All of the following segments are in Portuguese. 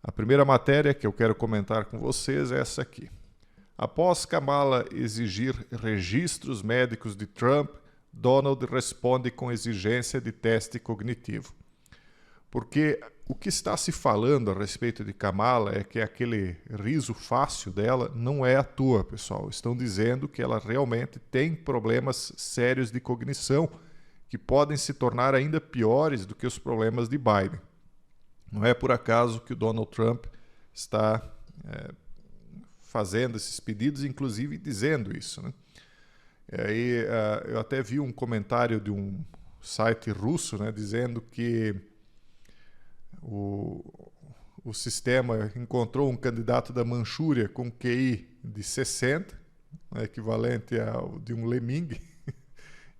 A primeira matéria que eu quero comentar com vocês é essa aqui. Após Kamala exigir registros médicos de Trump, Donald responde com exigência de teste cognitivo. Porque o que está se falando a respeito de Kamala é que aquele riso fácil dela não é à toa, pessoal. Estão dizendo que ela realmente tem problemas sérios de cognição que podem se tornar ainda piores do que os problemas de Biden. Não é por acaso que o Donald Trump está fazendo esses pedidos, inclusive dizendo isso, né? E aí, eu até vi um comentário de um site russo, né, dizendo que o sistema encontrou um candidato da Manchúria com QI de 60, equivalente ao de um lemming,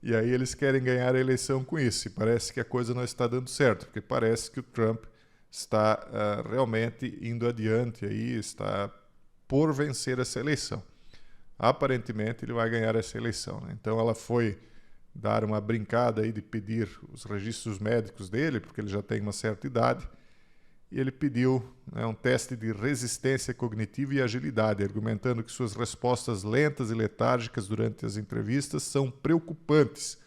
e aí eles querem ganhar a eleição com isso. E parece que a coisa não está dando certo, porque parece que o Trump está realmente indo adiante, aí, está por vencer essa eleição. Aparentemente ele vai ganhar essa eleição, né? Então ela foi dar uma brincada aí de pedir os registros médicos dele, porque ele já tem uma certa idade, e ele pediu, né, um teste de resistência cognitiva e agilidade, argumentando que suas respostas lentas e letárgicas durante as entrevistas são preocupantes,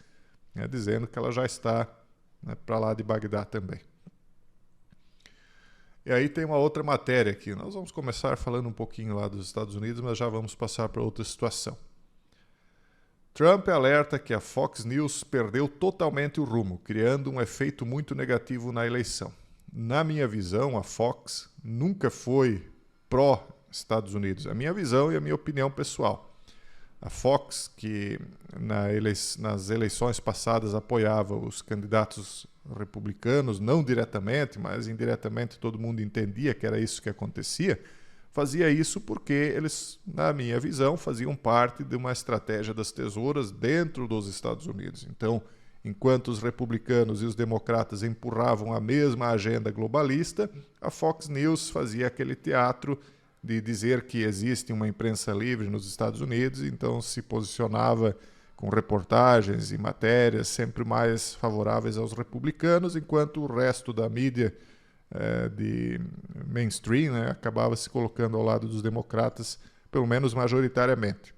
né, dizendo que ela já está, né, para lá de Bagdá também. E aí tem uma outra matéria aqui. Nós vamos começar falando um pouquinho lá dos Estados Unidos, mas já vamos passar para outra situação. Trump alerta que a Fox News perdeu totalmente o rumo, criando um efeito muito negativo na eleição. Na minha visão, a Fox nunca foi pró-Estados Unidos. A minha visão e a minha opinião pessoal. A Fox, que nas eleições passadas apoiava os candidatos republicanos, não diretamente, mas indiretamente todo mundo entendia que era isso que acontecia, fazia isso porque eles, na minha visão, faziam parte de uma estratégia das tesouras dentro dos Estados Unidos. Então, enquanto os republicanos e os democratas empurravam a mesma agenda globalista, a Fox News fazia aquele teatro de dizer que existe uma imprensa livre nos Estados Unidos, então se posicionava com reportagens e matérias sempre mais favoráveis aos republicanos, enquanto o resto da mídia de mainstream, né, acabava se colocando ao lado dos democratas, pelo menos majoritariamente.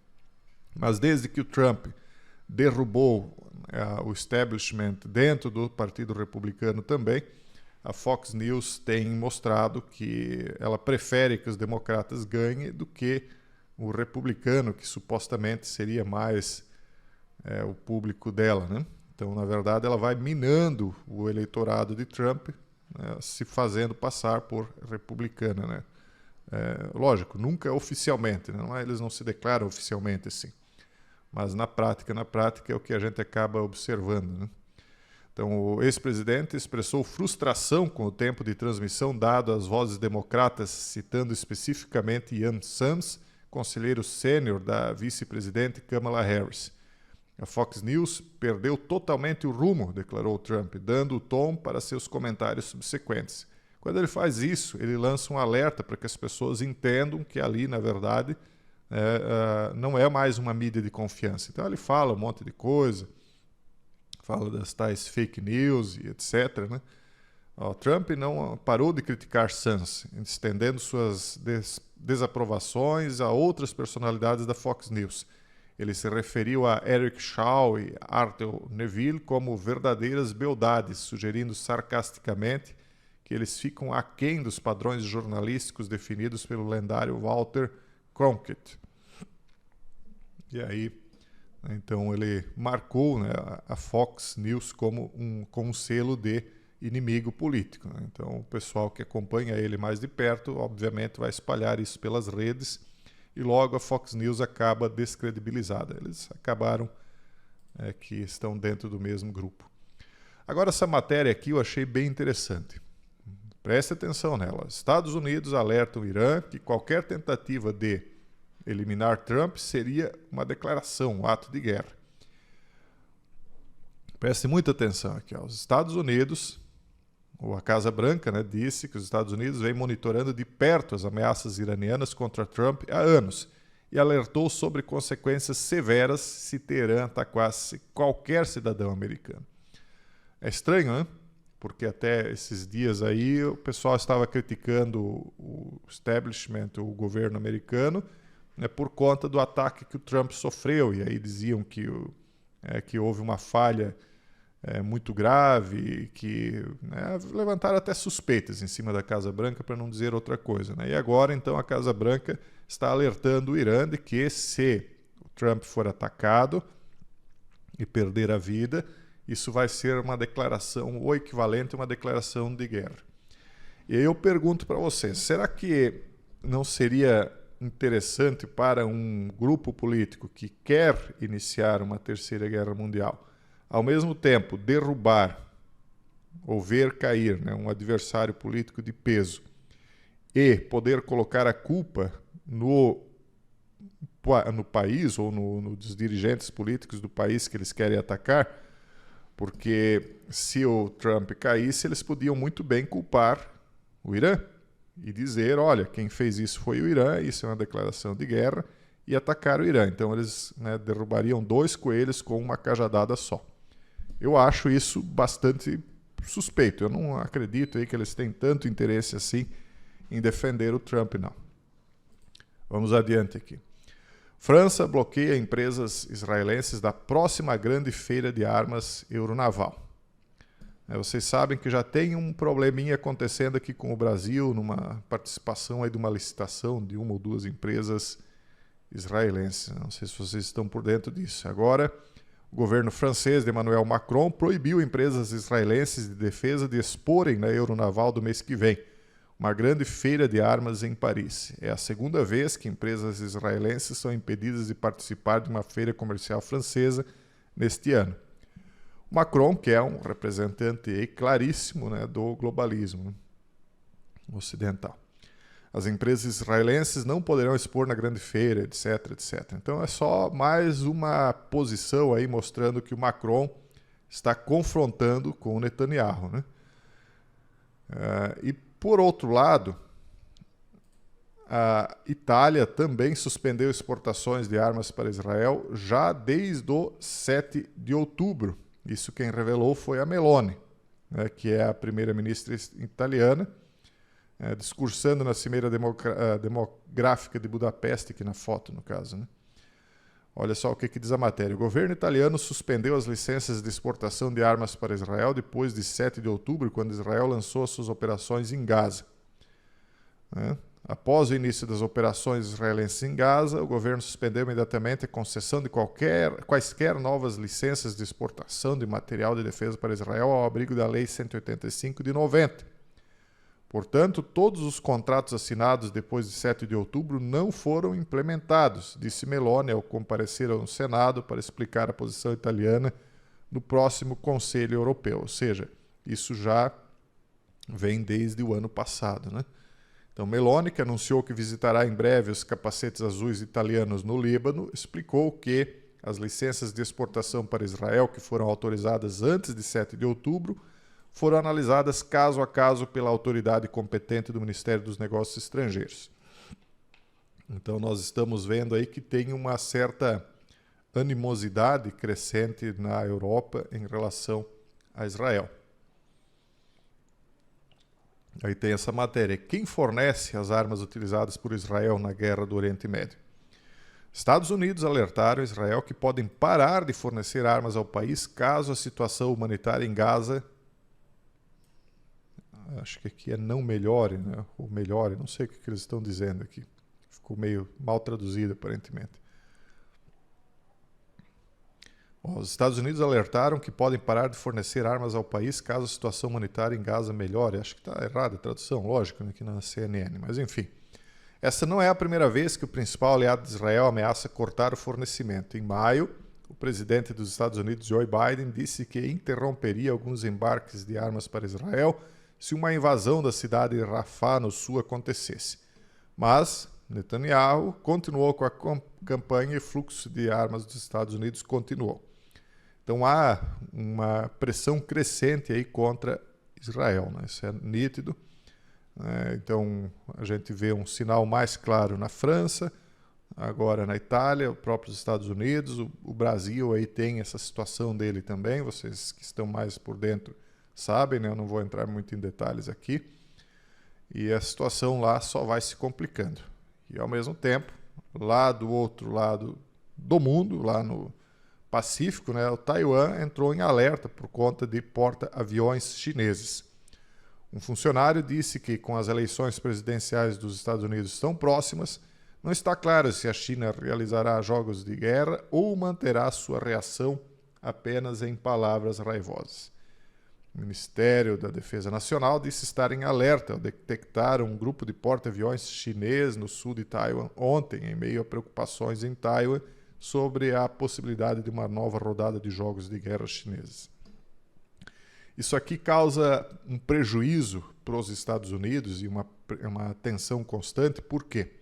Mas desde que o Trump derrubou o establishment dentro do Partido Republicano também, a Fox News tem mostrado que ela prefere que os democratas ganhem do que o republicano, que supostamente seria mais o público dela, né? Então, na verdade, ela vai minando o eleitorado de Trump, né, se fazendo passar por republicana, né? Lógico, nunca oficialmente, né? Eles não se declaram oficialmente assim. Mas na prática é o que a gente acaba observando, né? Então, o ex-presidente expressou frustração com o tempo de transmissão dado às vozes democratas, citando especificamente Ian Sams, conselheiro sênior da vice-presidente Kamala Harris. A Fox News perdeu totalmente o rumo, declarou Trump, dando o tom para seus comentários subsequentes. Quando ele faz isso, ele lança um alerta para que as pessoas entendam que ali, na verdade, não é mais uma mídia de confiança. Então ele fala um monte de coisa, fala das tais fake news e etc., né? Trump não parou de criticar Sams, estendendo suas desaprovações a outras personalidades da Fox News. Ele se referiu a Eric Shaw e Arthur Neville como verdadeiras beldades, sugerindo sarcasticamente que eles ficam aquém dos padrões jornalísticos definidos pelo lendário Walter Cronkite. E aí, então, ele marcou, né, a Fox News como um selo de inimigo político, né? Então, o pessoal que acompanha ele mais de perto, obviamente, vai espalhar isso pelas redes e logo a Fox News acaba descredibilizada. Eles acabaram que estão dentro do mesmo grupo. Agora, essa matéria aqui eu achei bem interessante. Preste atenção nela. Estados Unidos alertam o Irã que qualquer tentativa de eliminar Trump seria uma declaração, um ato de guerra. Preste muita atenção aqui. Os Estados Unidos, ou a Casa Branca, né, disse que os Estados Unidos vem monitorando de perto as ameaças iranianas contra Trump há anos e alertou sobre consequências severas se Teherã atacasse qualquer cidadão americano. É estranho, né? porque até esses dias aí o pessoal estava criticando o establishment, o governo americano, né, por conta do ataque que o Trump sofreu, e aí diziam que houve uma falha muito grave, que levantaram até suspeitas em cima da Casa Branca, para não dizer outra coisa, né? E agora, então, a Casa Branca está alertando o Irã de que se o Trump for atacado e perder a vida, isso vai ser uma declaração, ou equivalente a uma declaração de guerra. E aí eu pergunto para vocês, será que não seria interessante para um grupo político que quer iniciar uma terceira guerra mundial, ao mesmo tempo derrubar ou ver cair, né, um adversário político de peso e poder colocar a culpa no país ou nos dirigentes políticos do país que eles querem atacar? Porque se o Trump caísse, eles podiam muito bem culpar o Irã e dizer, olha, quem fez isso foi o Irã, isso é uma declaração de guerra, e atacar o Irã. Então eles, né, derrubariam 2 coelhos com uma cajadada só. Eu acho isso bastante suspeito. Eu não acredito aí que eles têm tanto interesse assim em defender o Trump, não. Vamos adiante aqui. França bloqueia empresas israelenses da próxima grande feira de armas euronaval. Vocês sabem que já tem um probleminha acontecendo aqui com o Brasil, numa participação aí de uma licitação de 1 ou 2 empresas israelenses. Não sei se vocês estão por dentro disso. Agora, o governo francês de Emmanuel Macron proibiu empresas israelenses de defesa de exporem na Euronaval do mês que vem, uma grande feira de armas em Paris. É a segunda vez que empresas israelenses são impedidas de participar de uma feira comercial francesa neste ano. Macron, que é um representante aí claríssimo, né, do globalismo ocidental. As empresas israelenses não poderão expor na grande feira, etc, etc. Então é só mais uma posição aí mostrando que o Macron está confrontando com o Netanyahu, né? E por outro lado, a Itália também suspendeu exportações de armas para Israel já desde o 7 de outubro. Isso quem revelou foi a Meloni, né, que é a primeira-ministra italiana, discursando na Cimeira Demográfica de Budapeste, aqui na foto, no caso, né? Olha só o que diz a matéria. O governo italiano suspendeu as licenças de exportação de armas para Israel depois de 7 de outubro, quando Israel lançou suas operações em Gaza. Após o início das operações israelenses em Gaza, o governo suspendeu imediatamente a concessão de quaisquer novas licenças de exportação de material de defesa para Israel ao abrigo da Lei 185 de 90. Portanto, todos os contratos assinados depois de 7 de outubro não foram implementados, disse Meloni ao comparecer ao Senado para explicar a posição italiana no próximo Conselho Europeu. Ou seja, isso já vem desde o ano passado, né? Então, Meloni, que anunciou que visitará em breve os capacetes azuis italianos no Líbano, explicou que as licenças de exportação para Israel, que foram autorizadas antes de 7 de outubro, foram analisadas caso a caso pela autoridade competente do Ministério dos Negócios Estrangeiros. Então, nós estamos vendo aí que tem uma certa animosidade crescente na Europa em relação a Israel. Aí tem essa matéria. Quem fornece as armas utilizadas por Israel na guerra do Oriente Médio? Estados Unidos alertaram Israel que podem parar de fornecer armas ao país caso a situação humanitária em Gaza, acho que aqui é não melhore, né? Ou melhore, não sei o que eles estão dizendo aqui. Ficou meio mal traduzido, aparentemente. Os Estados Unidos alertaram que podem parar de fornecer armas ao país caso a situação humanitária em Gaza melhore. Acho que está errada a tradução, lógico, aqui na CNN, mas enfim. Essa não é a primeira vez que o principal aliado de Israel ameaça cortar o fornecimento. Em maio, o presidente dos Estados Unidos, Joe Biden, disse que interromperia alguns embarques de armas para Israel se uma invasão da cidade de Rafah, no sul, acontecesse. Mas Netanyahu continuou com a campanha e o fluxo de armas dos Estados Unidos continuou. Então há uma pressão crescente aí contra Israel, né? Isso é nítido. Então a gente vê um sinal mais claro na França, agora na Itália, os próprios Estados Unidos, o Brasil aí tem essa situação dele também, vocês que estão mais por dentro sabem, né? Eu não vou entrar muito em detalhes aqui. E a situação lá só vai se complicando. E, ao mesmo tempo, lá do outro lado do mundo, lá no Pacífico, né, o Taiwan entrou em alerta por conta de porta-aviões chineses. Um funcionário disse que, com as eleições presidenciais dos Estados Unidos tão próximas, não está claro se a China realizará jogos de guerra ou manterá sua reação apenas em palavras raivosas. O Ministério da Defesa Nacional disse estar em alerta ao detectar um grupo de porta-aviões chinês no sul de Taiwan ontem, em meio a preocupações em Taiwan sobre a possibilidade de uma nova rodada de jogos de guerra chineses. Isso aqui causa um prejuízo para os Estados Unidos e uma tensão constante. Por quê?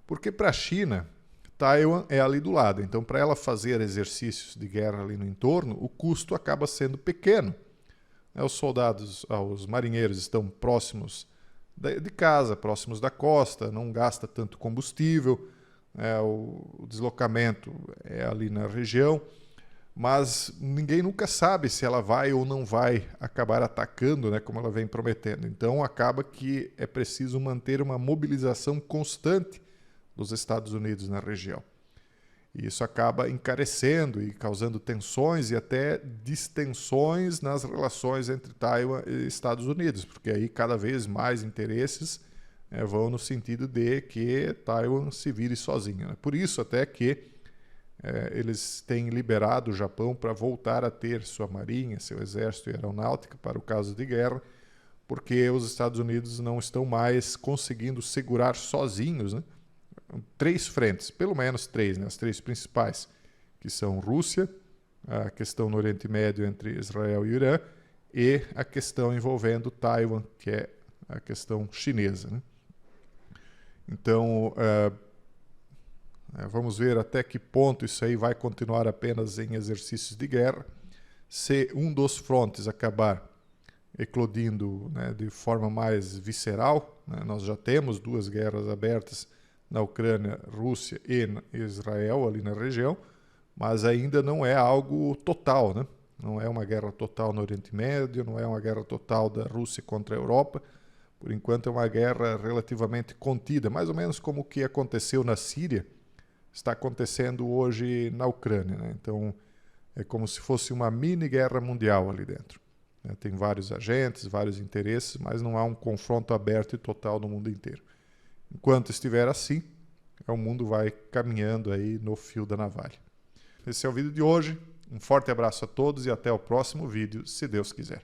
Porque para a China, Taiwan é ali do lado. Então, para ela fazer exercícios de guerra ali no entorno, o custo acaba sendo pequeno. Os soldados, os marinheiros estão próximos de casa, próximos da costa, não gasta tanto combustível, o deslocamento é ali na região, mas ninguém nunca sabe se ela vai ou não vai acabar atacando, né, como ela vem prometendo. Então acaba que é preciso manter uma mobilização constante dos Estados Unidos na região. E isso acaba encarecendo e causando tensões e até distensões nas relações entre Taiwan e Estados Unidos, porque aí cada vez mais interesses vão no sentido de que Taiwan se vire sozinho, né? Por isso até que eles têm liberado o Japão para voltar a ter sua marinha, seu exército e aeronáutica para o caso de guerra, porque os Estados Unidos não estão mais conseguindo segurar sozinhos, né, 3 frentes, pelo menos 3, né, as 3 principais, que são Rússia, a questão no Oriente Médio entre Israel e Irã, e a questão envolvendo Taiwan, que é a questão chinesa, né? Então, vamos ver até que ponto isso aí vai continuar apenas em exercícios de guerra. Se um dos frontes acabar eclodindo, né, de forma mais visceral, né, nós já temos 2 guerras abertas na Ucrânia, Rússia e Israel ali na região, mas ainda não é algo total, né? Não é uma guerra total no Oriente Médio, não é uma guerra total da Rússia contra a Europa. Por enquanto é uma guerra relativamente contida, mais ou menos como o que aconteceu na Síria, está acontecendo hoje na Ucrânia, né? Então é como se fosse uma mini guerra mundial ali dentro, né? Tem vários agentes, vários interesses, mas não há um confronto aberto e total no mundo inteiro. Enquanto estiver assim, o mundo vai caminhando aí no fio da navalha. Esse é o vídeo de hoje. Um forte abraço a todos e até o próximo vídeo, se Deus quiser.